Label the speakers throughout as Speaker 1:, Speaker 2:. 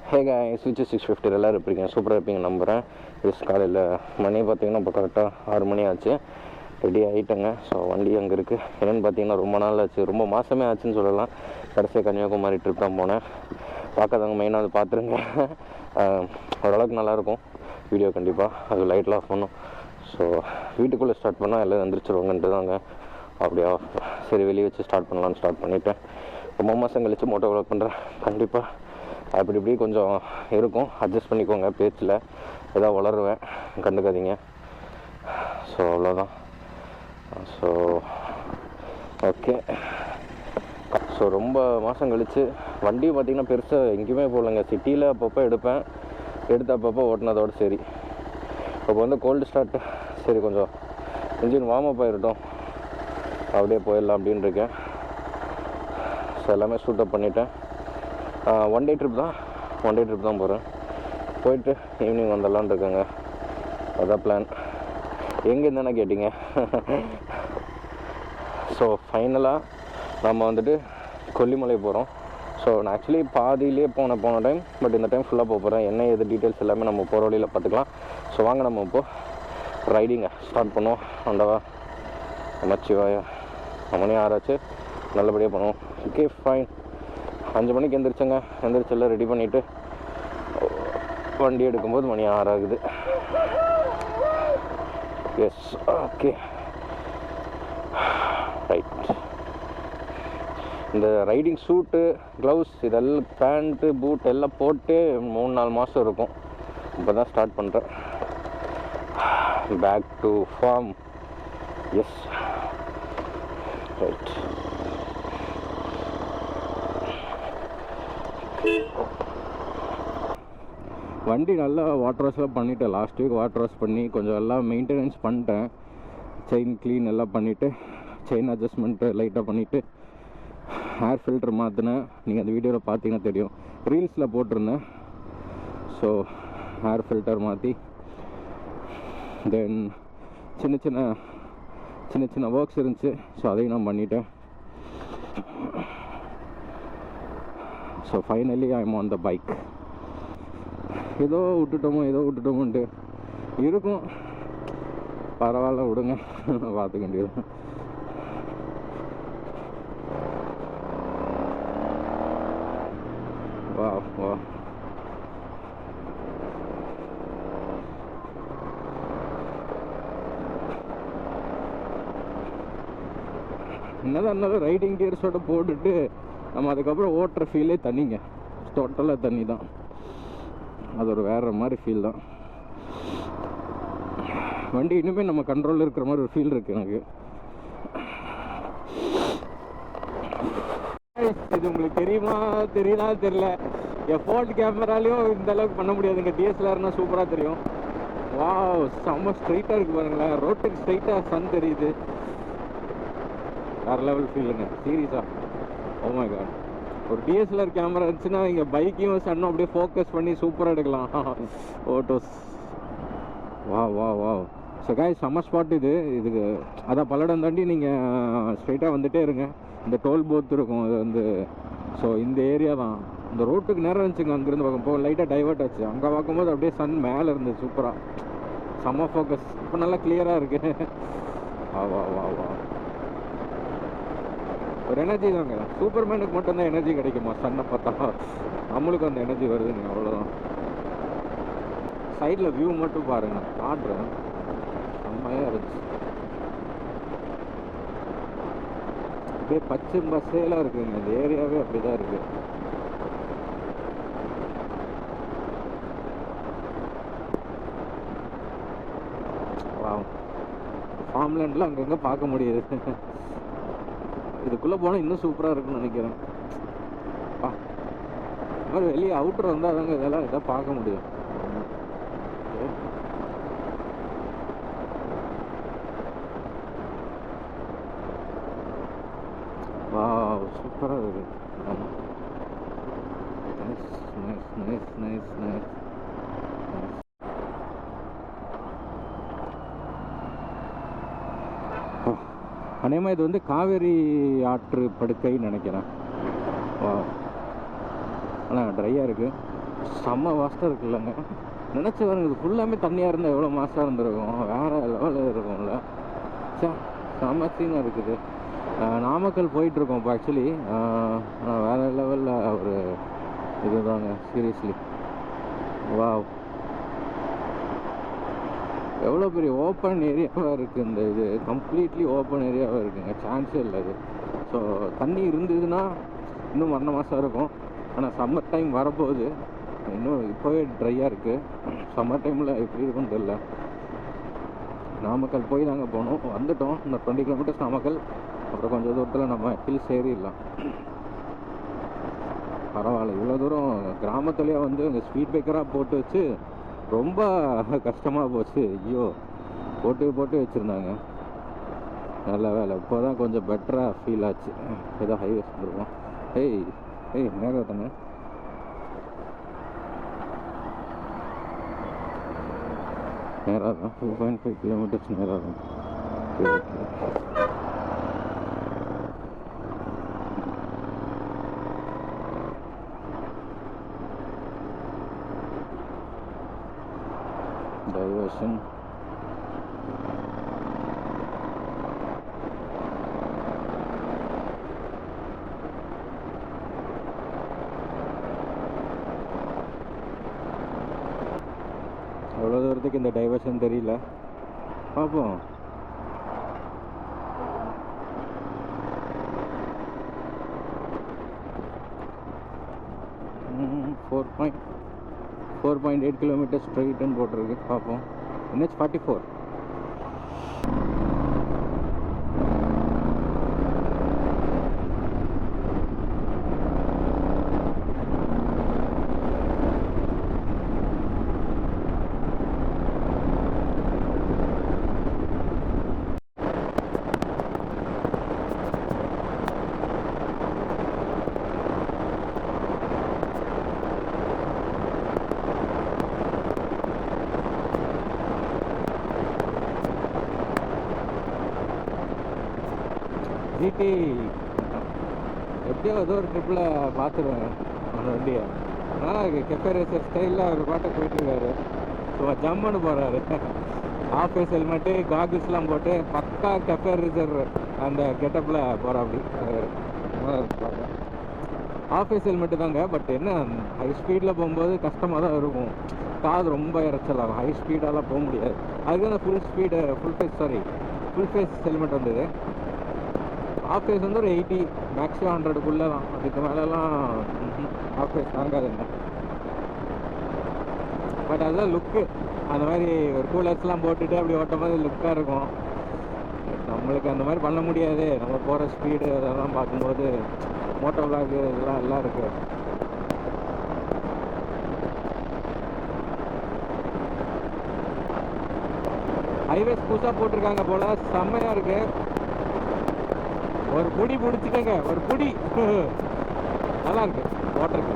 Speaker 1: ஸ்விட்ச் 650 எல்லோரும் இருப்பீங்க, சூப்பராக இருப்பீங்க நம்புகிறேன். காலையில் மணி பார்த்திங்கன்னா இப்போ கரெக்டாக 6 மணி ஆச்சு, ரெடி ஆகிட்டேங்க. ஸோ வண்டி அங்கே இருக்குது. என்னென்னு பார்த்தீங்கன்னா ரொம்ப நாள் ஆச்சு, ரொம்ப மாதமே ஆச்சுன்னு சொல்லலாம். கடைசியாக கன்னியாகுமரி ட்ரிப் தான் போனேன். பார்க்காதவங்க மெயினாக அது பார்த்துருங்க. ஓரளவுக்கு நல்லாயிருக்கும் வீடியோ, கண்டிப்பாக. அது லைட்லாம் ஆஃப் பண்ணும். ஸோ வீட்டுக்குள்ளே ஸ்டார்ட் பண்ணால் எல்லாம் எந்திரிச்சிருவாங்கன்ட்டு தாங்க அப்படியா சரி வெளியே வச்சு ஸ்டார்ட் பண்ணலான்னு ஸ்டார்ட் பண்ணிவிட்டேன். ரொம்ப மாதம் கழித்து மோட்டோ விளாக் பண்ணுறேன். கண்டிப்பாக அப்படி இப்படி கொஞ்சம் இருக்கும், அட்ஜஸ்ட் பண்ணிக்கோங்க. பேச்சில் ஏதாவது வளருவேன், கண்டுக்காதீங்க. ஸோ அவ்வளோதான். So okay. ஸோ ரொம்ப மாதம் கழித்து வண்டியும் பார்த்திங்கன்னா பெருசாக எங்கேயுமே போகலைங்க. சிட்டியில் அப்பப்போ எடுத்து அப்பப்போ ஓட்டினதோடு சரி. இப்போ வந்து கோல்டு ஸ்டார்ட், சரி கொஞ்சம் இன்ஜின் வார்ம் அப் ஆகிருட்டோம், அப்படியே போயிடலாம் அப்படின்னு இருக்கேன். ஸோ எல்லாமே சூட்டப் பண்ணிவிட்டேன். ஒன் டே ட்ரிப் தான் போகிறேன். போயிட்டு ஈவினிங் வந்துடலான் இருக்கேங்க. அதான் பிளான். எங்கேருந்து தானே கேட்டிங்க. ஸோ ஃபைனலாக நம்ம வந்துட்டு கொல்லிமலை போகிறோம். ஸோ நான் ஆக்சுவலி பாதியிலே போன டைம், பட் இந்த டைம் ஃபுல்லாக போகிறேன். என்ன எது டீட்டெயில்ஸ் எல்லாமே நம்ம போகிற வழியில் பார்த்துக்கலாம். ஸோ வாங்க நம்ம இப்போது ரைடிங்கை ஸ்டார்ட் பண்ணுவோம். ஆண்டவா நமச்சிவாயா. மணி 6 ஆச்சு, நல்லபடியாக பண்ணுவோம். Okay fine. 5 மணிக்கு எந்திரிச்செல்லாம் ரெடி பண்ணிவிட்டு வண்டி எடுக்கும்போது மணி 6 ஆகுது. Yes okay right. இந்த ரைடிங் சூட்டு, க்ளவுஸ், இதெல்லாம் பேண்ட்டு, பூட் எல்லாம் போட்டு 3-4 மாதம் இருக்கும். இப்போ தான் ஸ்டார்ட் பண்ணுறேன். Back to form. Yes right. வண்டி நல்லா வாட்டர் வாஷ்லாம் பண்ணிவிட்டேன். லாஸ்ட் வீக் வாட்டர் வாஷ் பண்ணி கொஞ்சம் எல்லாம் மெயின்டெனன்ஸ் பண்ணிட்டேன். செயின் க்ளீன் எல்லாம் பண்ணிவிட்டு, செயின் அட்ஜஸ்ட்மெண்ட்டு லைட்டாக பண்ணிவிட்டு, ஏர் ஃபில்டர் மாற்றினேன். நீங்கள் அந்த வீடியோவில் பார்த்தீங்கன்னா தெரியும், ரீல்ஸில் போட்டிருந்தேன். ஸோ ஏர் ஃபில்டர் மாற்றி, தென் சின்ன சின்ன ஒர்க்ஸ் இருந்துச்சு. ஸோ அதையும் நான் பண்ணிட்டேன். So finally I am on the bike. ஏதோ விட்டுட்டோமோன்ட்டு இருக்கும். பரவாயில்ல, விடுங்க, பார்த்துக்க வேண்டியது. வா வா. என்னதான் இருந்தாலும் ரைடிங் கியர்ஸோட போட்டுட்டு நம்ம அதுக்கப்புறம் ஓட்டுற ஃபீலே தண்ணிங்க, டோட்டலாக தண்ணி தான். அது ஒரு வேறு மாதிரி ஃபீல் தான். வண்டி இனிமேல் நம்ம கண்ட்ரோலில் இருக்கிற மாதிரி ஒரு ஃபீல் இருக்குது எனக்கு. இது உங்களுக்கு தெரியுதா தெரியல, என் ஃபோன் கேமராலையும் இந்த அளவுக்கு பண்ண முடியாதுங்க. டிஎஸ்எல்ஆர்னா சூப்பராக தெரியும். வா செம்ம ஸ்ட்ரைட்டாக இருக்குது பாருங்களேன். ரோட்டுக்கு ஸ்ட்ரைட்டாக சன் தெரியுது. வேறு லெவல் ஃபீலுங்க, சீரியஸாக. Oh my god. ஒரு டிஎஸ்எல்ஆர் கேமரா இருந்துச்சுன்னா இங்கே பைக்கையும் சன்னும் அப்படியே ஃபோக்கஸ் பண்ணி சூப்பராக எடுக்கலாம் ஃபோட்டோஸ். வா வா வா. ஸோ காய்ஸ், செம்ம ஸ்பாட் இதுக்கு. அதான் பல்லடம் தாண்டி நீங்கள் ஸ்ட்ரைட்டாக வந்துகிட்டே இருங்க. இந்த டோல் போத் இருக்கும் அது வந்து. ஸோ இந்த ஏரியா தான். இந்த ரோட்டுக்கு நேரம் இருந்துச்சுங்க. அங்கேருந்து பார்க்கும்போது லைட்டாக டைவர்ட் ஆச்சு. அங்கே பார்க்கும்போது அப்படியே சன் மேலே இருந்தது சூப்பராக. செம்ம ஃபோக்கஸ். இப்போ நல்லா கிளியராக இருக்குது. வா வா வா வா. ஒரு எனர்ஜி தாங்க. சூப்பர்மேனுக்கு மட்டும்தான் எனர்ஜி கிடைக்குமா சன்னை பார்த்தா? நம்மளுக்கு அந்த எனர்ஜி வருதுங்க, அவ்வளோதான். சைடில் வியூ மட்டும் பாருங்கள், காட்டுறேன். செம்மையாக இருந்துச்சு. அப்படியே பச்சை பசேலாக இருக்குங்க. இந்த ஏரியாவே அப்படி தான் இருக்குது. ஃபார்ம்லேண்ட்லாம் அங்கங்கே பார்க்க முடியுது. இதுக்குள்ளே போனால் இன்னும் சூப்பராக இருக்குன்னு நினைக்கிறேன். இந்த மாதிரி வெளியே அவுட்டர் வந்தால் தாங்க இதெல்லாம் பார்க்க முடியும். வா சூப்பராக இருக்குது. நைஸ். அநேகமாக இது வந்து காவேரி ஆற்று படுக்கைன்னு நினைக்கிறேன். வா ஆனால் ட்ரையாக இருக்குது. செம்ம வாஸ்ட்டாக இருக்குல்லங்க. நினச்சி பாருங்க, இது ஃபுல்லாமே தண்ணியாக இருந்தால் எவ்வளோ மாசாக இருந்திருக்கும், வேறு லெவலில் இருக்கும்ல. சே, செம்ம சீனாக இருக்குது. நாமக்கல் போயிட்டுருக்கோம் இப்போ. ஆக்சுவலி வேறு லெவலில் ஒரு இதுதாங்க, சீரியஸ்லி. வாவ், எவ்வளோ பெரிய ஓப்பன் ஏரியாவாக இருக்குது இந்த இது. கம்ப்ளீட்லி ஓப்பன் ஏரியாவாக இருக்குங்க, சான்ஸே இல்லை அது. ஸோ தண்ணி இருந்ததுன்னா இன்னும் வந்த மாதம் இருக்கும். ஆனால் சம்மர் டைம் வரப்போகுது, இன்னும் இப்போவே ட்ரையாக இருக்குது. சம்மர் டைமில் எப்படி இருக்குன்னு தெரியல. நாமக்கல் போய் தாங்க போகணும். வந்துட்டோம், இந்த 20 கிலோமீட்டர்ஸ் நாமக்கல். அப்புறம் கொஞ்சம் தூரத்தில் நம்ம ஹில்ஸ் ஏறிடலாம். பரவாயில்ல, இவ்வளோ தூரம் கிராமத்துலேயே வந்து இந்த ஸ்பீட் பிரேக்கராக போட்டு வச்சு ரொம்ப கஷ்டமாக போச்சு. ஐயோ, போட்டு வச்சுருந்தாங்க. நல்ல வேலை, இப்போ தான் கொஞ்சம் பெட்டராக ஃபீல் ஆச்சு. ஏதோ ஹைவேஸ் வந்துருக்கோம். ஏய் நேரம் தானே. நேராக தான் 2.5 கிலோமீட்டர்ஸ் நேராக தான். டைவர்ஷன். எவ்வளோ தூரத்துக்கு இந்த டைவர்ஷன் தெரியல, பார்ப்போம். ஃபோர் 4.8 கிலோமீட்டர் ஸ்ட்ரெயிட்டுன்னு போட்டிருக்கு, பார்ப்போம். NH 44. ஜிடி எப்படியோ ஏதோ ஒரு ட்ரிப்பில் பார்த்துருவேன் அந்த வண்டியை. ஆனால் கெஃபே ரேசர் ஸ்டைலில் அவர் பாட்டை போயிட்டுருக்காரு. ஸோ ஜம்முன்னு போகிறாரு. ஆஃப் ஃபேஸ் ஹெல்மெட்டு, காகிள்ஸ்லாம் போட்டு பக்கா கெஃபே ரேசர் அந்த கெட்டப்பில் போகிறாப்படி. ஆஃப் ஃபேஸ் ஹெல்மெட்டு தாங்க, பட் என்ன ஹை ஸ்பீடில் போகும்போது கஷ்டமாக தான் இருக்கும். காது ரொம்ப இறைச்சலாகும், ஹை ஸ்பீடெல்லாம் போக முடியாது. அதுக்கு அந்த ஃபுல் ஃபேஸ் ஹெல்மெட் வந்தது. ஆஃப் ஃபேஸ் வந்து ஒரு 80 மேக்ஸிமம் 100க்குள்ளே தான். அதுக்கு மேலெலாம் ஆஃப் ஃபேஸ் தாங்காதுங்க. பட் அதுதான் லுக்கு. அந்த மாதிரி ஒரு கூலர்ஸ்லாம் போட்டுட்டு அப்படி ஓட்டும் போது லுக்காக இருக்கும். நம்மளுக்கு அந்த மாதிரி பண்ண முடியாது. நம்ம போகிற ஸ்பீடு அதெல்லாம் பார்க்கும்போது மோட்டோ விளாக் இதெல்லாம் எல்லாம் இருக்குது. ஹைவேஸ் புதுசாக போட்டிருக்காங்க போல், செம்மையாக இருக்குது. ஒரு புடி பிடிச்சிக்கங்க, ஒரு புடி. நல்லா இருக்கு ஓட்டருக்கு.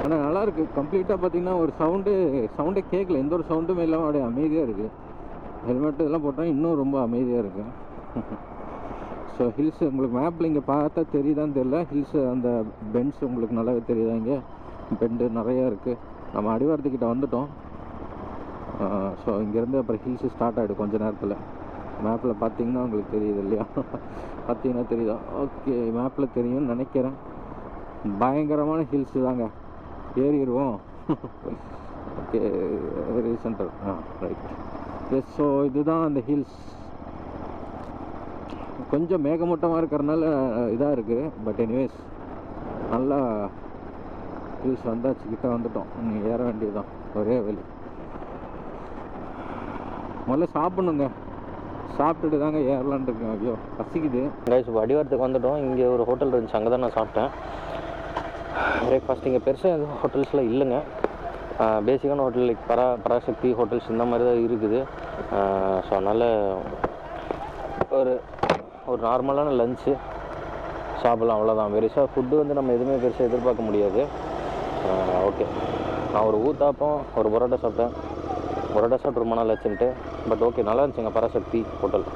Speaker 1: ஆனால் நல்லாயிருக்கு. கம்ப்ளீட்டாக பார்த்தீங்கன்னா ஒரு சவுண்டே கேட்கல, எந்த ஒரு சவுண்டுமே இல்லாமல் அப்படியே அமைதியாக இருக்குது. ஹெல்மெட் இதெல்லாம் போட்டால் இன்னும் ரொம்ப அமைதியாக இருக்குது. ஸோ ஹில்ஸ் உங்களுக்கு மேப்பில் இங்கே பார்த்தா தெரியுதான்னு தெரியல. ஹில்ஸு அந்த பெண்ட்ஸ் உங்களுக்கு நல்லாவே தெரியுதா? இங்கே பெண்டு நிறையா இருக்குது. நம்ம அடிவாரத்துக்கிட்ட வந்துட்டோம். ஸோ இங்கேருந்து அப்புறம் ஹில்ஸு ஸ்டார்ட் ஆகிடும் கொஞ்சம் நேரத்தில். மேப்பில் பார்த்தீங்கன்னா உங்களுக்கு தெரியுது இல்லையா? பார்த்தீங்கன்னா தெரியுதா? ஓகே, மேப்பில் தெரியும்னு நினைக்கிறேன். பயங்கரமான ஹில்ஸு தாங்க, ஏறிடுவோம். ஓகே, ரீசெண்டர். ரைட். எஸ், ஸோ இதுதான் அந்த ஹில்ஸ். கொஞ்சம் மேகமூட்டமாக இருக்கிறனால இதாக இருக்குது. பட் எனிவேஸ் நல்லா ஹில்ஸ் வந்தாச்சு, கிட்ட வந்துட்டோம். நீங்கள் ஏற வேண்டியதுதான், ஒரே வழி. முதல்ல சாப்பிட்ணுங்க, சாப்பிட்டுட்டு தாங்க ஏறலான் இருக்கேன். ஐயோ பசிக்குது. கைஸ், இப்போ அடிவாரத்துக்கு வந்துட்டோம். இங்கே ஒரு ஹோட்டல் இருந்துச்சு, அங்கே தான் நான் சாப்பிட்டேன். பிரேக்ஃபாஸ்ட் இங்கே பெருசாக எதுவும் ஹோட்டல்ஸில் இல்லைங்க. பேசிக்கான ஹோட்டல் லைக் பராசக்தி ஹோட்டல்ஸ் இந்த மாதிரி தான் இருக்குது. ஸோ அதனால் ஒரு ஒரு நார்மலான லஞ்சு சாப்பிட்லாம், அவ்வளோதான். பெருசாக ஃபுட்டு வந்து நம்ம எதுவுமே பெருசாக எதிர்பார்க்க முடியாது. ஓகே, நான் ஒரு ஊத்தாப்பம் ஒரு பரோட்டா சாப்பிட்டேன். பரோட்டா சாப்பிட்டு ரொம்ப நாள் ஆச்சுன்ட்டு. பட் ஓகே, நல்லா இருந்துச்சுங்க பராசக்தி ஹோட்டல்.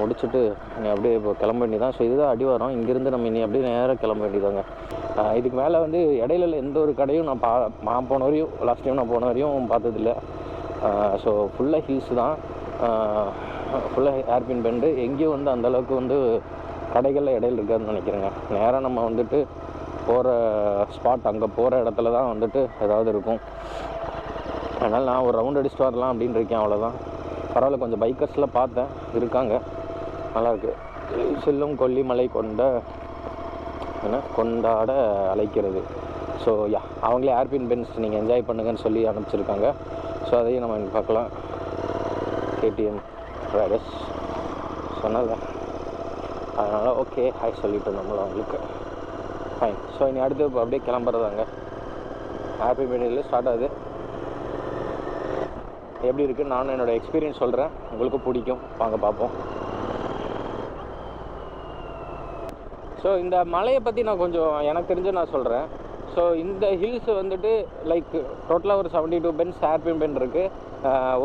Speaker 1: முடிச்சுட்டு நீ அப்படியே இப்போ கிளம்ப வேண்டியதான். ஸோ இதுதான் அடிவாரம். இங்கேருந்து நம்ம இனி அப்படியே நேராக கிளம்ப வேண்டியதாங்க. இதுக்கு மேலே வந்து இடையில எந்த ஒரு கடையும் நான் போன வரையும், லாஸ்ட் டைம் நான் போன வரையும் பார்த்ததில்ல. ஸோ ஃபுல்லாக ஹில்ஸ் தான், ஃபுல்லாக ஹேர்பின் பெண்டு. எங்கேயும் வந்து அந்தளவுக்கு வந்து கடைகளில் இடையில இருக்காதுன்னு நினைக்கிறேங்க. நேராக நம்ம வந்துட்டு போகிற ஸ்பாட், அங்கே போகிற இடத்துல தான் வந்துட்டு ஏதாவது இருக்கும். அதனால் நான் ஒரு ரவுண்ட் அடிச்சுட்டு வரலாம் அப்படின்னு இருக்கேன், அவ்வளோதான். பரவாயில்ல, கொஞ்சம் பைக்கர்ஸ்லாம் பார்த்தேன், இருக்காங்க, நல்லாயிருக்கு. செல்லும் கொல்லிமலை கொண்டாட அழைக்கிறது. ஸோ யா, அவங்களே ஹேர்பின் பென்ஸ் நீங்கள் என்ஜாய் பண்ணுங்கன்னு சொல்லி அனுப்பிச்சிருக்காங்க. ஸோ அதையும் நம்ம இங்கே பார்க்கலாம். KTM ரைடர்ஸ் சொன்னல, அதனால் ஓகே ஹாய் சொல்லிவிட்டு நம்மளும் அவங்களுக்கு ஃபைன். ஸோ இனி அடுத்து இப்போ அப்படியே கிளம்புறதாங்க. ஹேர்பின் பென்னில் ஸ்டார்ட் ஆகுது. எப்படி இருக்குது நானும் என்னோடய எக்ஸ்பீரியன்ஸ் சொல்கிறேன், உங்களுக்கும் பிடிக்கும், வாங்க பார்ப்போம். ஸோ இந்த மலையை பற்றி நான் கொஞ்சம் எனக்கு தெரிஞ்சு நான் சொல்கிறேன். ஸோ இந்த ஹில்ஸ் வந்துட்டு லைக் டோட்டலாக ஒரு 72 பென்ஸ் ஹேர்பின் பெண்ட் இருக்குது.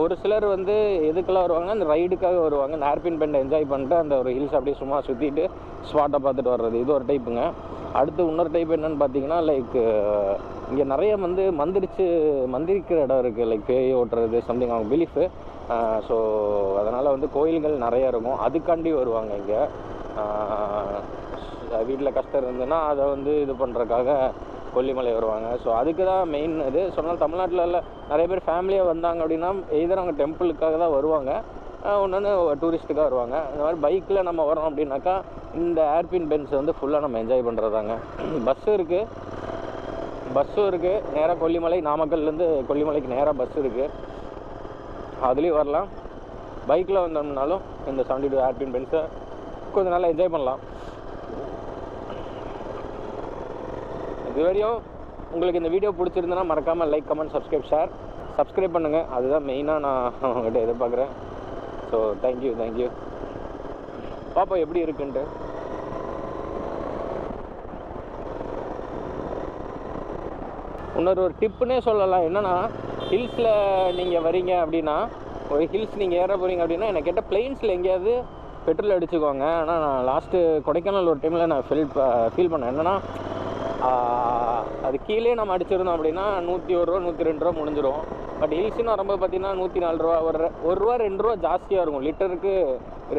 Speaker 1: ஒரு சிலர் வந்து எதுக்கெல்லாம் வருவாங்க, அந்த ரைடுக்காக வருவாங்க. இந்த ஹேர்பின் பெண்டை என்ஜாய் பண்ணிட்டு அந்த ஒரு ஹில்ஸ் அப்படியே சும்மா சுற்றிட்டு ஸ்பாட்டை பார்த்துட்டு வர்றது, இது ஒரு டைப்புங்க. அடுத்து இன்னொரு டைப் என்னென்னு பார்த்தீங்கன்னா, லைக் இங்கே நிறைய வந்து மந்திரிக்கிற இடம் இருக்குது, லைக் பேய் ஓட்டுறது சம்திங் அவங்க பிலீஃபு. ஸோ அதனால் வந்து கோயில்கள் நிறைய இருக்கும், அதுக்காண்டி வருவாங்க இங்கே. வீட்டில் கஷ்டம் இருந்ததுன்னா அதை வந்து இது பண்ணுறதுக்காக கொல்லிமலை வருவாங்க. ஸோ அதுக்கு தான் மெயின் இது. சொன்னால் தமிழ்நாட்டில் நிறைய பேர் ஃபேமிலியாக வந்தாங்க அப்படின்னா எதர் அவங்க டெம்பிளுக்காக தான் வருவாங்க, ஒன்று டூரிஸ்ட்டுக்காக வருவாங்க. இந்த மாதிரி பைக்கில் நம்ம வரோம் அப்படின்னாக்கா இந்த ஹேர்பின் பென்ஸ் வந்து ஃபுல்லாக நம்ம என்ஜாய் பண்ணுறதாங்க. பஸ்ஸும் இருக்குது நேராக கொல்லிமலை, நாமக்கல்லேருந்து கொல்லிமலைக்கு நேராக பஸ் இருக்குது, அதுலேயும் வரலாம். பைக்கில் வந்தோம்னாலும் இந்த 72 ஹேர்பின் பென்ஸை கொஞ்சம் நல்லா என்ஜாய் பண்ணலாம். இதுவரையும் உங்களுக்கு இந்த வீடியோ பிடிச்சிருந்தனா மறக்காமல் லைக், கமெண்ட், சப்ஸ்கிரைப் பண்ணுங்கள். அதுதான் மெயினாக நான் அவங்ககிட்ட எதிர்பார்க்குறேன். So thank you. பாப்பா எப்படி இருக்குன்ட்டு. இன்னொரு டிப்புன்னே சொல்லலாம். என்னென்னா, ஹில்ஸில் நீங்கள் வரீங்க அப்படின்னா, ஒரு ஹில்ஸ் நீங்கள் ஏற போகிறீங்க அப்படின்னா, எனக்கு கேட்ட பிளெயின்ஸில் எங்கேயாவது பெட்ரோல் அடிச்சுக்கோங்க. ஆனால் நான் லாஸ்ட்டு கொடைக்கானல் ஒரு டைமில் நான் ஃபீல் பண்ணேன். என்னென்னா, அது கீழே நம்ம அடிச்சிருந்தோம் அப்படின்னா 101 ரூபா 102 ரூபா முடிஞ்சிடும். பட் ஹில்ஸ்னு வரும்போது பார்த்தீங்கன்னா 104 ரூபா, ஒரு ரூபா 2 ரூபா ஜாஸ்தியாக இருக்கும். லிட்டருக்கு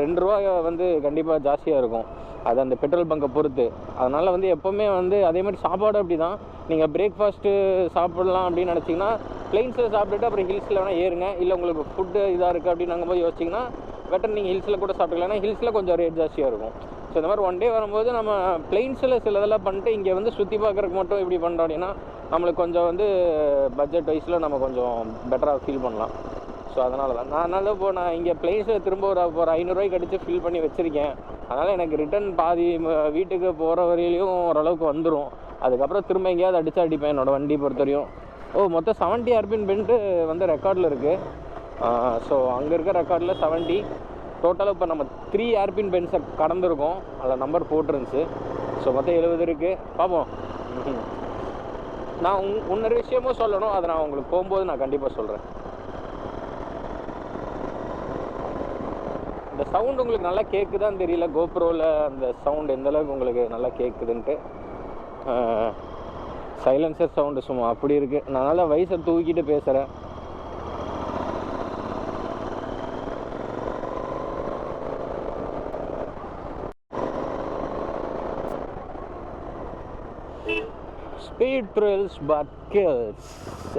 Speaker 1: 2 ரூபா வந்து கண்டிப்பாக ஜாஸ்தியாக இருக்கும், அது அந்த பெட்ரோல் பங்கை பொறுத்து. அதனால் வந்து எப்போவுமே வந்து அதே மாதிரி சாப்பாடு அப்படி தான். நீங்கள் பிரேக்ஃபாஸ்ட்டு சாப்பிட்லாம் அப்படின்னு நினச்சிங்கன்னா பிளெயின்ஸில் சாப்பிட்டுட்டு அப்புறம் ஹில்ஸில் வேணால் ஏறுங்க. இல்லை உங்களுக்கு ஃபுட்டு இதாக இருக்குது அப்படின்னு நாங்கள் போய் யோசிச்சிங்கன்னா பெட்டர் நீங்கள் ஹில்ஸில் கூட சாப்பிட்டுக்கலாம். ஏன்னா ஹில்ஸில் கொஞ்சம் ரேட் ஜாஸ்தியாக இருக்கும். ஸோ இந்த மாதிரி ஒன் டே வரும்போது நம்ம பிளெயின்ஸில் சில இதெல்லாம் பண்ணிட்டு இங்கே வந்து சுற்றி பார்க்குறதுக்கு மட்டும் இப்படி பண்ணுறோம் அப்படின்னா நம்மளுக்கு கொஞ்சம் வந்து பட்ஜெட் வைஸில் நம்ம கொஞ்சம் பெட்டராக ஃபீல் பண்ணலாம். ஸோ அதனால தான் அதனால் இப்போ நான் இங்கே பிளெயின்ஸில் திரும்ப ஒரு 500 ரூபாய்க்கு அடித்து ஃபில் பண்ணி வச்சுருக்கேன். அதனால் எனக்கு ரிட்டன் பாதி வீட்டுக்கு போகிற வரையிலையும் ஓரளவுக்கு வந்துடும். அதுக்கப்புறம் திரும்ப எங்கேயாவது அடிப்பேன் என்னோடய வண்டி பொறுத்தவரையும். மொத்தம் 70 ஹேர்பின் பெண்டு வந்து ரெக்கார்டில் இருக்குது. ஸோ அங்கே இருக்க ரெக்கார்டில் 70. டோட்டலாக இப்போ நம்ம 3 ஹேர்பின் பென்ஸை கடந்திருக்கோம், அதில் நம்பர் போட்டுருந்துச்சு. ஸோ மொத்தம் 70 இருக்குது. பார்ப்போம். நான் இன்னொரு விஷயமும் சொல்லணும், அதை நான் உங்களுக்கு போகும்போது நான் கண்டிப்பாக சொல்கிறேன். இந்த சவுண்டு உங்களுக்கு நல்லா கேட்குதான்னு தெரியல, கோப்ரோவில் அந்த சவுண்டு எந்தளவுக்கு உங்களுக்கு நல்லா கேட்குதுன்ட்டு. சைலன்சர் சவுண்டு சும்மா அப்படி இருக்குது. நான் நல்லா வயசை தூக்கிட்டு பேசுகிறேன். Speed thrills but kills.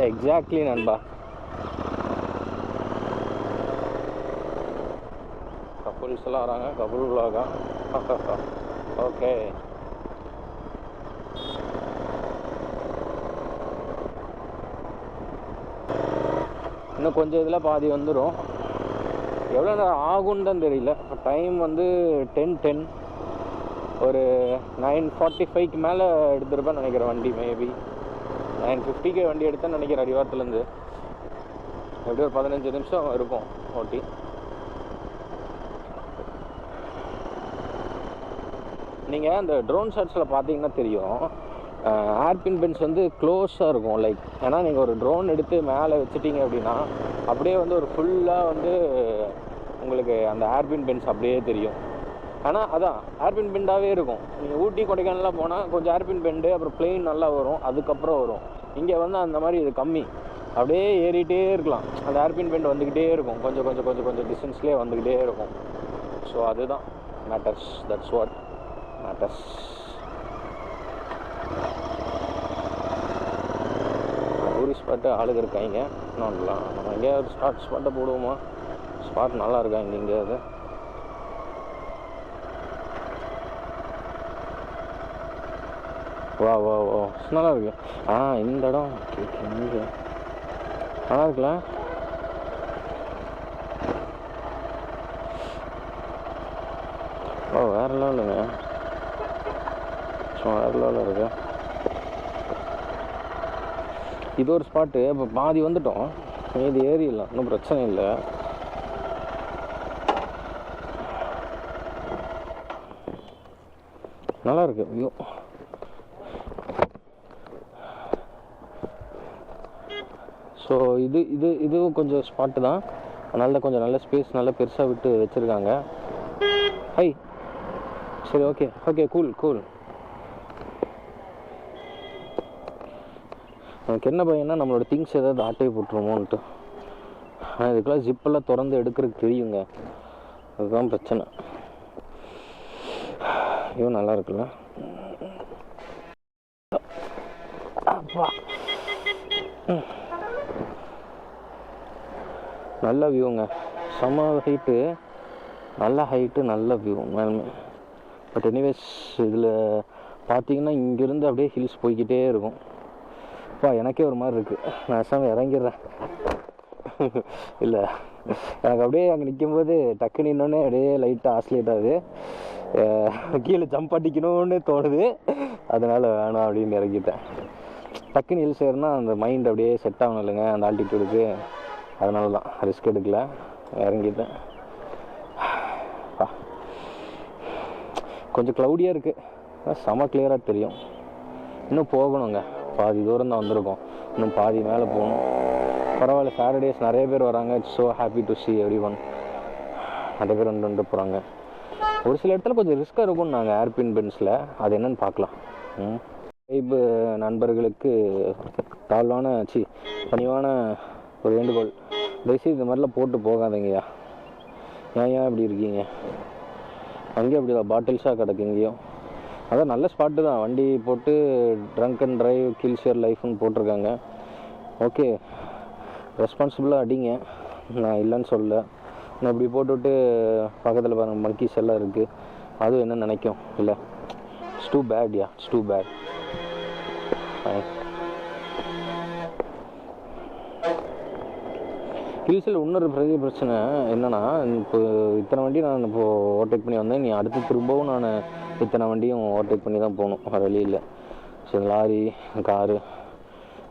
Speaker 1: Exactly நண்பா. கப்புல்ஸ் எல்லாம் வராங்க, கப்புல் vlog-ஆ. ஓகே, இன்னும் கொஞ்சம் இதில் பாதி வந்துடும். எவ்வளோ நேரம் ஆகும்னு தான் தெரியல. இப்போ டைம் வந்து 10:10. ஒரு 9:45க்கு மேலே எடுத்துருப்பேன்னு நினைக்கிறேன் வண்டி. மேபி 9:50க்கு வண்டி எடுத்தேன்னு நினைக்கிறேன் அடிவாரத்துலேருந்து. எப்படி ஒரு 15 நிமிஷம் இருக்கும் ஓட்டி. நீங்கள் அந்த ட்ரோன் ஷாட்ஸில் பார்த்தீங்கன்னா தெரியும், ஏர்பின் பென்ஸ் வந்து க்ளோஸாக இருக்கும். லைக் ஏன்னா நீங்கள் ஒரு ட்ரோன் எடுத்து மேலே வச்சுட்டீங்க அப்படின்னா அப்படியே வந்து ஒரு ஃபுல்லாக வந்து உங்களுக்கு அந்த ஏர்பின் பென்ஸ் அப்படியே தெரியும். ஆனால் அதான் ஏர்பின் பெண்டாகவே இருக்கும். நீங்கள் ஊட்டி கொடைக்கானலாம் போனால் கொஞ்சம் ஏர்பின் பெண்டு, அப்புறம் பிளெயின் நல்லா வரும், அதுக்கப்புறம் வரும். இங்கே வந்து அந்த மாதிரி இது கம்மி, அப்படியே ஏறிட்டே இருக்கலாம். அந்த ஏர்பின் பெண்ட் வந்துக்கிட்டே இருக்கும், கொஞ்சம் கொஞ்சம் கொஞ்சம் கொஞ்சம் டிஸ்டன்ஸ்லேயே வந்துக்கிட்டே இருக்கும். ஸோ அதுதான் matters, that's what matters. Tourist spot ஆளுங்க இருக்காங்க. இன்னும் நம்ம எங்கேயா ஒரு ஸ்பாட்டை போடுவோமா? ஸ்பாட் நல்லா இருக்கா இங்கே எங்கேயாவது? வா வா வா, நல்லா இருக்கு. இந்த இடம் இங்கே நல்லா இருக்குல்ல. வேறு லெவலுங்க, வேறு லெவலில் இருக்கு. இது ஒரு ஸ்பாட்டு. இப்போ பாதி வந்துட்டோம், இது ஏறிடலாம், ஒன்றும் பிரச்சனை இல்லை. நல்லா இருக்கு வியூ. ஸோ இதுவும் கொஞ்சம் ஸ்பாட்டு தான். அதனால கொஞ்சம் நல்ல ஸ்பேஸ், நல்லா பெருசாக விட்டு வச்சுருக்காங்க. ஹை, சரி, ஓகே ஓகே, கூல் கூல். எனக்கு என்ன பையன்னா நம்மளோட திங்ஸ் ஏதாவது ஆட்டையை போட்டுருமோன்ட்டு. ஆனால் இதுக்கெல்லாம் ஜிப்பெல்லாம் திறந்து எடுக்கிறதுக்கு தெரியுங்க, அதுதான் பிரச்சனை. ஐயோ நல்லா இருக்குல்ல. அப்பா, நல்ல வியூங்க, செம்ம ஹைட்டு, நல்ல ஹைட்டு, நல்ல வியூ மேலுமே. பட் எனிவேஸ் இதில் பார்த்தீங்கன்னா இங்கேருந்து அப்படியே ஹில்ஸ் போய்கிட்டே இருக்கும். எனக்கே ஒரு மாதிரி இருக்குது, நான் சாமி இறங்கிடுறேன். இல்லை, எனக்கு அப்படியே அங்கே நிற்கும்போது டக்குன்னு இன்னொன்னே அப்படியே லைட்டாக ஆஸ்லேட் ஆகுது, கீழே ஜம்ப் அடிக்கணும்னு தோணுது. அதனால் வேணாம் அப்படின்னு இறங்கிட்டேன். டக்குன்னு ஹில்ஸ் ஏறினா அந்த மைண்ட் அப்படியே செட் ஆகணும் இல்லைங்க அந்த ஆல்டிடியூடுக்கு. அதனால தான் ரிஸ்க் எடுக்கல, இறங்கிட்டேன். கொஞ்சம் க்ளவுடியாக இருக்குது, செம கிளியராக தெரியும். இன்னும் போகணுங்க, பாதி தூரம் தான் வந்திருக்கோம், இன்னும் பாதி மேலே போகணும். பரவாயில்ல, சாட்டர்டேஸ் நிறைய பேர் வராங்க. It's so happy to see every one. நிறைய பேர் வந்து போகிறாங்க. ஒரு சில இடத்துல கொஞ்சம் ரிஸ்க்காக இருக்கும் நாங்கள் ஏர்பின் பென்ஸில், அது என்னென்னு பார்க்கலாம். வைப்பு நண்பர்களுக்கு தாழ்வான பணிவான ஒரு வேண்டுகோள், தயவுசெய்து இந்த மாதிரிலாம் போட்டு போகாதீங்கய்யா. ஏன் இப்படி இருக்கீங்க? அங்கேயும் அப்படி தான் பாட்டில்ஸாக கிடக்கு இங்கேயும். அதான் நல்ல ஸ்பாட்டு தான், வண்டி போட்டு drunk and drive kills your லைஃப்னு போட்டிருக்காங்க. ஓகே, ரெஸ்பான்சிபிளாக அடிங்க, நான் இல்லைன்னு சொல்லலை. நான் இப்படி போட்டுவிட்டு பக்கத்தில் பாருங்கள் மங்கீஸ் எல்லாம் இருக்குது, அதுவும் என்ன நினைக்கும் இல்லை? It's too bad yeah, it's too bad. ஹில்ஸில் இன்னொரு பெரிய பிரச்சனை என்னென்னா, இப்போ இத்தனை வண்டி நான் இப்போது ஓவர்டேக் பண்ணி வந்தேன், நீ அடுத்து திரும்பவும் நான் இத்தனை வண்டியும் ஓவர்டேக் பண்ணி தான் போகணும், வேறு வழியில். ஸோ லாரி, காரு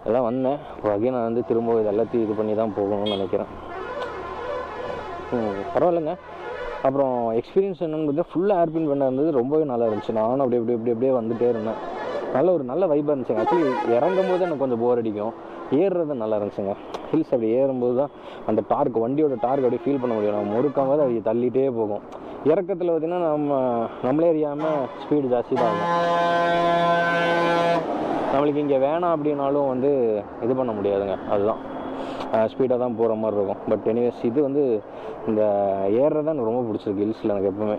Speaker 1: எல்லாம் வந்தேன், இப்போ நான் வந்து திரும்ப இது எல்லாத்தையும் இது பண்ணி தான் போகணும்னு நினைக்கிறேன். பரவாயில்லைங்க. அப்புறம் எக்ஸ்பீரியன்ஸ் என்னென்னு பார்த்தீங்கன்னா, ஃபுல்லாக ஏர்பின் பண்ண இருந்தது, ரொம்பவே நல்லா இருந்துச்சு. நானும் அப்படியே வந்துகிட்டே இருந்தேன். ஒரு நல்ல வைப்பாக இருந்துச்சுங்க. ஆக்சுவலி இறங்கும் போது எனக்கு கொஞ்சம் போர் அடிக்கும், ஏறுறது நல்லா இருந்துச்சுங்க. ஹில்ஸ் அப்படி ஏறும்போது தான் அந்த டார்க், வண்டியோட டார்க் அப்படியே ஃபீல் பண்ண முடியும். நம்ம முறுக்கும் போது அது தள்ளிகிட்டே போகும். இறக்கத்தில் பார்த்திங்கன்னா நம்மளே அறியாமல் ஸ்பீடு ஜாஸ்தி தான் ஆகும். நம்மளுக்கு இங்கே வேணாம் அப்படின்னாலும் வந்து இது பண்ண முடியாதுங்க, அதுதான் ஸ்பீடாக தான் போகிற மாதிரி இருக்கும். பட் எனிவேஸ் இது வந்து இந்த ஏறுறதான் எனக்கு ரொம்ப பிடிச்சிருக்கு ஹில்ஸில் எனக்கு எப்பவுமே.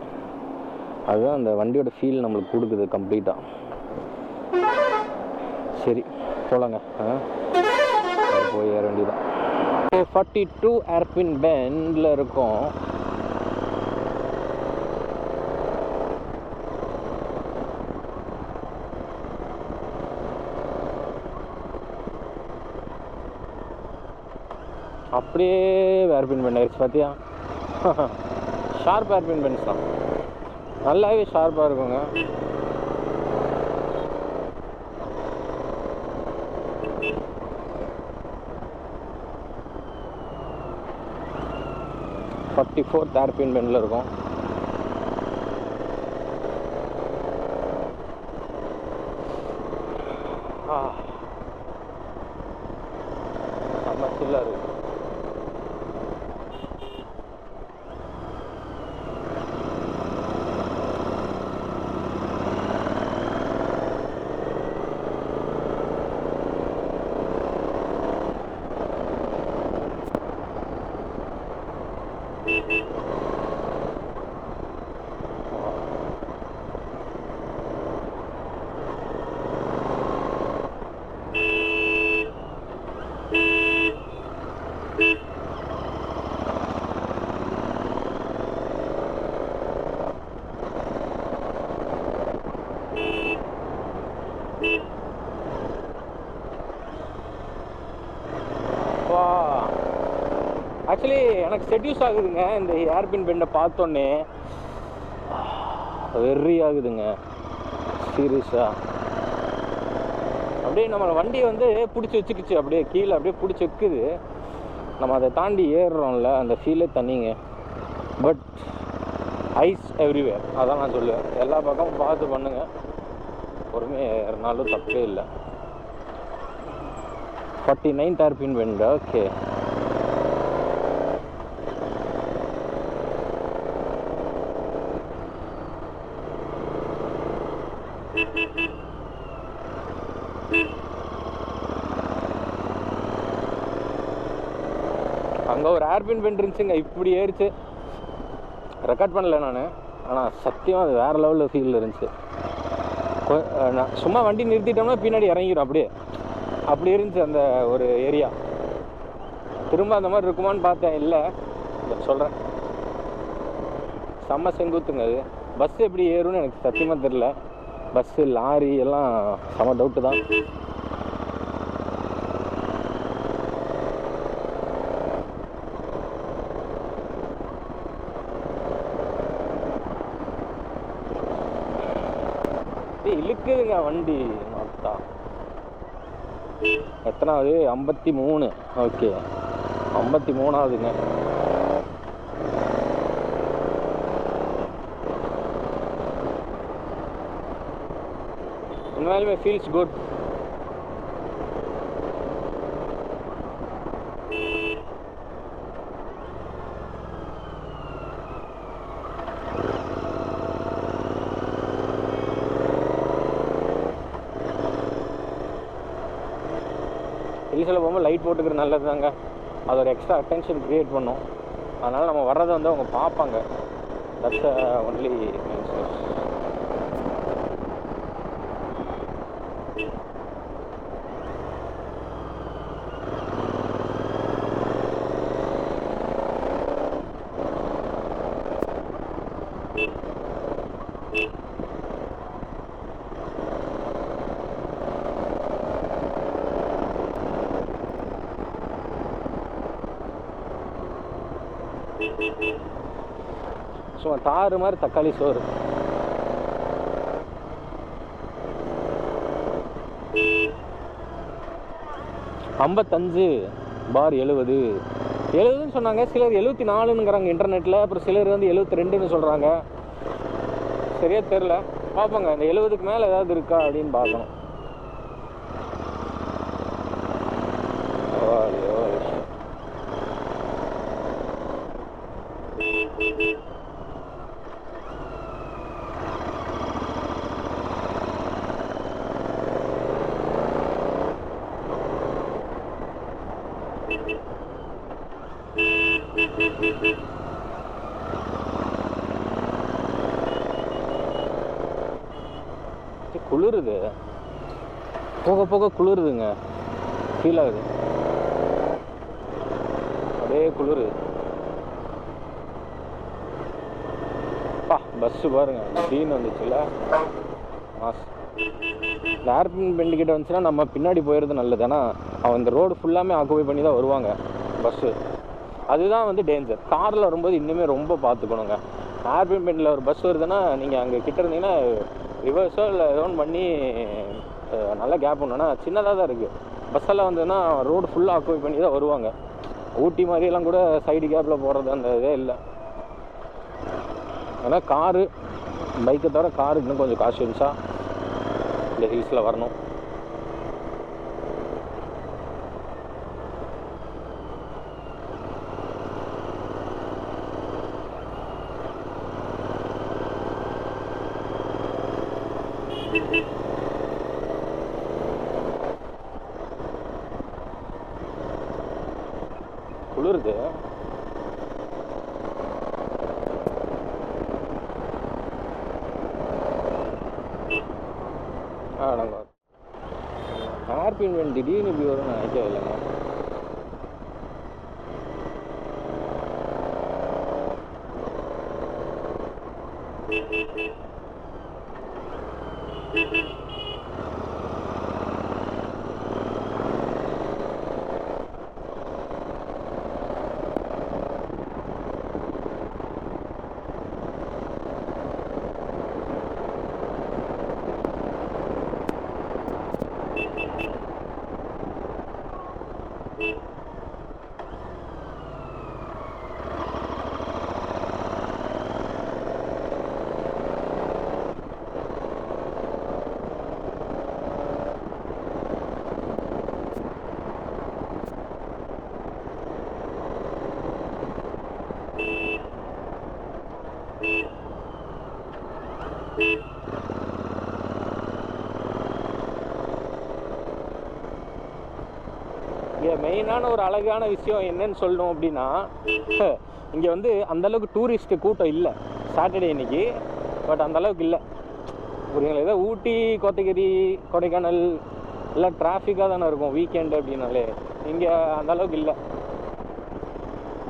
Speaker 1: அதுதான் அந்த வண்டியோட ஃபீல் நம்மளுக்கு கொடுக்குது கம்ப்ளீட்டாக. சரி போகலாங்க, போய் ஏற வேண்டியதான். 42 ஏர்பின் பெண்டில் இருக்கும். அப்படியே ஏர்பின் பெண்ட் ஆயிடுச்சு பார்த்தியா? ஷார்ப் ஏர்பின் பெண்ட்ஸ் தான். நல்லாவே ஷார்ப்பாக இருக்குங்க. $44 ஹேர்பின் பெண்டில் இருக்கும். செம்ம சில்லாக இருக்குது. ஆக்சுவலி எனக்கு செட்யூஸ் ஆகுதுங்க இந்த ஹேர்பின் பெண்டை பார்த்தோன்னே, வெறி ஆகுதுங்க சீரியஸாக. அப்படியே நம்ம வண்டி வந்து பிடிச்சி வச்சுக்கிச்சு, அப்படியே கீழே அப்படியே பிடிச்சி வைக்குது. நம்ம அதை தாண்டி ஏறுறோம்ல, அந்த ஃபீலே தனிங்க. பட் ஐஸ் எவ்ரிவேர், அதான் நான் சொல்லுவேன். எல்லா பக்கமும் பார்த்து பண்ணுங்கள், பொறுமையாக ஏறினாலும் தப்பே இல்லை. 49 ஹேர்பின் பெண்டு. ஓகே, அங்கே ஒரு ஹேர்பின் பெண்ட் இருந்துச்சுங்க, இப்படி ஏறிச்சு. ரெக்கார்ட் பண்ணல நான், ஆனால் சத்தியமாக அது வேறு லெவலில் ஃபீல் இருந்துச்சு. நான் சும்மா வண்டி நிறுத்திட்டோம்னா பின்னாடி இறங்கிடும், அப்படியே அப்படி இருந்துச்சு அந்த ஒரு ஏரியா. திரும்ப அந்த மாதிரி இருக்குமான்னு பார்த்தேன், இல்லை. சொல்கிறேன், செம்ம செங்குத்துங்க அது. பஸ்ஸு எப்படி ஏறும்னு எனக்கு சத்தியமாக தெரில. பஸ்ஸு லாரி எல்லாம் செம்ம டவுட்டு தான். இழுக்குதுங்க வண்டி மொத்தா. எத்தனாவது? 53. ஓகே, 53ஆவதுங்க. உண்மையாலுமே ஃபீல்ஸ் குட். டீசலில் போகும்போது லைட் போட்டுக்கிறது நல்லது தாங்க. அது ஒரு எக்ஸ்ட்ரா அட்டென்ஷன் க்ரியேட் பண்ணும். அதனால் நம்ம வர்றதை வந்து அவங்க பார்ப்பாங்க. தட்ஸ் ஒன்லி சும்மா தாறு மாதிரி தக்காளி சோறு. $55/70 சொன்னாங்க. சிலர் 74ங்கிறாங்க இன்டர்நெட்டில். அப்புறம் சிலர் வந்து 72ன்னு சொல்கிறாங்க. சரியா தெரில, பார்ப்போங்க. இந்த 70க்கு மேலே ஏதாவது இருக்கா அப்படின்னு பார்க்கணும். குளிருது, போக போக குளிருதுங்க, ஃபீல் ஆகுது. அப்படியே குளிருது. பஸ்ஸு பாருங்க, திடீர்னு வந்துச்சுல்ல மாஸ். இந்த ஹேர்பின் பெண்டு கிட்ட வந்துச்சுன்னா நம்ம பின்னாடி போயிடுறது நல்லது. ஏன்னா அவன் இந்த ரோடு ஃபுல்லாமே ஆக்குபை பண்ணி தான் வருவாங்க பஸ்ஸு. அதுதான் வந்து டேஞ்சர். காரில் வரும்போது இன்னுமே ரொம்ப பார்த்துக்கணுங்க. ஹேர்பின் பெண்டில் ஒரு பஸ் வருதுன்னா நீங்கள் அங்கே கிட்ட இருந்தீங்கன்னா ரிவர்ஸோ இல்லை ஏதோ ஒன்று பண்ணி நல்லா கேப் ஒன்றுனா சின்னதாக தான் இருக்குது. பஸ்ஸெல்லாம் வந்ததுன்னா ரோடு ஃபுல்லாக ஆக்குபை பண்ணி தான் வருவாங்க. ஊட்டி மாதிரியெல்லாம் கூட சைடு கேப்பில் போகிறது அந்த இதே இல்லை. ஆனால் காரு பைக்கை தவிர காரு இன்னும் கொஞ்சம் கான்ஷியஸாக இந்த ஹில்ஸில் வரணும். குளிருது. நாங்கள் ஹேர்பின் பெண்ட் திடீர்னு இப்படி வரும்னு நினைக்கவே இல்லைங்க. இங்கே மெயினான ஒரு அழகான விஷயம் என்னன்னு சொல்லணும் அப்படின்னா, இங்கே வந்து அந்தளவுக்கு டூரிஸ்ட்டு கூட்டம் இல்லை சாட்டர்டே இன்னைக்கு. பட் அந்தளவுக்கு இல்லை புரியுங்களா. ஏதோ ஊட்டி, கோத்தகிரி, கொடைக்கானல் எல்லாம் டிராஃபிக்காக தானே இருக்கும் வீக்கெண்டு அப்படின்னாலே. இங்கே அந்தளவுக்கு இல்லை.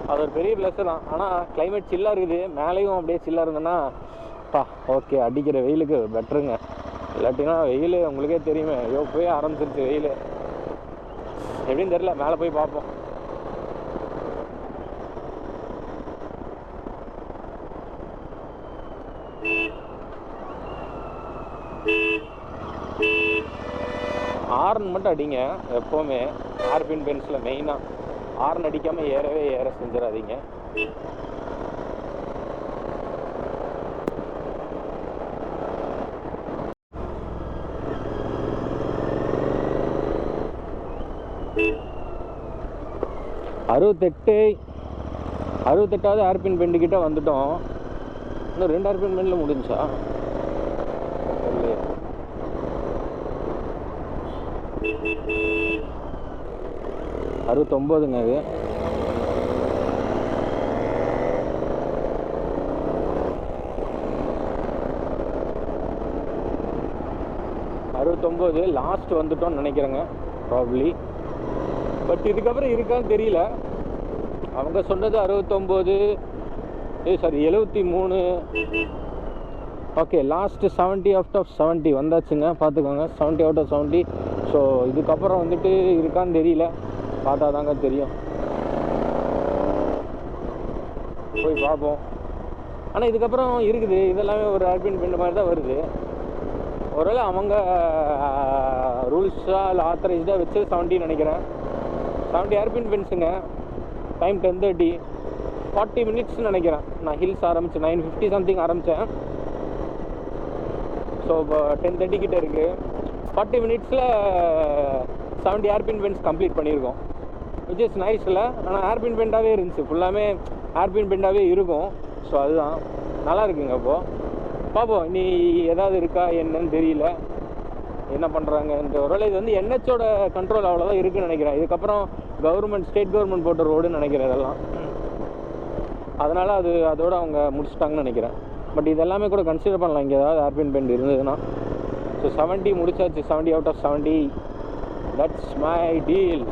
Speaker 1: அது ஒரு பெரிய ப்ளஸ்ஸு தான். ஆனால் கிளைமேட் சில்லாக இருக்குது. மேலேயும் அப்படியே சில்லாக இருந்ததுன்னா ஓகே, அடிக்கிற வெயிலுக்கு பெட்டருங்க. இல்லாட்டினா வெயில் உங்களுக்கே தெரியுமே, ஐயோ போய் ஆரம்பிச்சிருச்சு வெயில். எப்படின்னு தெரியல, மேலே போய் பார்ப்போம். ஹார்ன் மட்டும் அடிங்க எப்போவுமே. ஹேர்பின் பென்ஸில் மெயினாக ஹார்ன் அடிக்காமல் ஏற செஞ்சிடாதீங்க. அறுபத்தெட்டாவது ஹேர்பின் பெண்டுக்கிட்ட வந்துட்டோம். இன்னும் 2 ஹேர்பின் பெண்டில் முடிஞ்சா? 69ங்க அது. லாஸ்ட் வந்துட்டோம்னு நினைக்கிறேங்க ப்ராப்ளி. பட் இதுக்கப்புறம் இருக்கான்னு தெரியல. அவங்க சொன்னது 73. ஓகே, லாஸ்ட்டு 70 அவுட் ஆஃப் 70 வந்தாச்சுங்க. பார்த்துக்கோங்க, 70 அவுட் ஆஃப் 70. ஸோ இதுக்கப்புறம் வந்துட்டு இருக்கான்னு தெரியல, பார்த்தா தாங்க தெரியும். போய் பார்ப்போம். ஆனால் இதுக்கப்புறம் இருக்குது. இதெல்லாமே ஒரு ஹேர்பின் பெண்ட் மாதிரி தான் வருது. ஒருவேளை அவங்க ரூல்ஸாக இல்லை ஆத்தரைஸ்டாக வச்சு 70 நினைக்கிறேன். 70 ஹேர்பின் பென்ஸுங்க. டைம் 10:30. 40 மினிட்ஸ்னு நினைக்கிறேன். நான் ஹில்ஸ் ஆரம்பித்தேன் 9:50 சம்திங் ஆரம்பித்தேன். ஸோ இப்போ 10:30 கிட்டே இருக்குது. 40 மினிட்ஸில் 70 ஹேர்பின் பென்ஸ் கம்ப்ளீட் பண்ணியிருக்கோம். விச் இஸ் நைஸ் இல்லை? ஆனால் ஹேர்பின் பெண்டாகவே இருந்துச்சு. ஃபுல்லாமே ஹேர்பின் பெண்டாகவே இருக்கும். ஸோ அதுதான் நல்லா இருக்குங்க. இப்போது பார்ப்போம் இனி ஏதாவது இருக்கா என்னன்னு தெரியல, என்ன பண்ணுறாங்கன்ற. ஒருவேளை இது வந்து NHோட கண்ட்ரோல் அவ்வளோதான் இருக்குதுன்னு நினைக்கிறேன். இதுக்கப்புறம் ஸ்டேட் கவர்மெண்ட் போட்ட ரோடுன்னு நினைக்கிறேன் இதெல்லாம். அதனால் அதோடு அவங்க முடிச்சிட்டாங்கன்னு நினைக்கிறேன். பட் இதெல்லாமே கூட கன்சிடர் பண்ணலாம் இங்கே ஏதாவது ஹேர்பின் பெண்ட் இருந்ததுன்னா. ஸோ 70 முடிச்சாச்சு. 70 out of 70. That's my deal.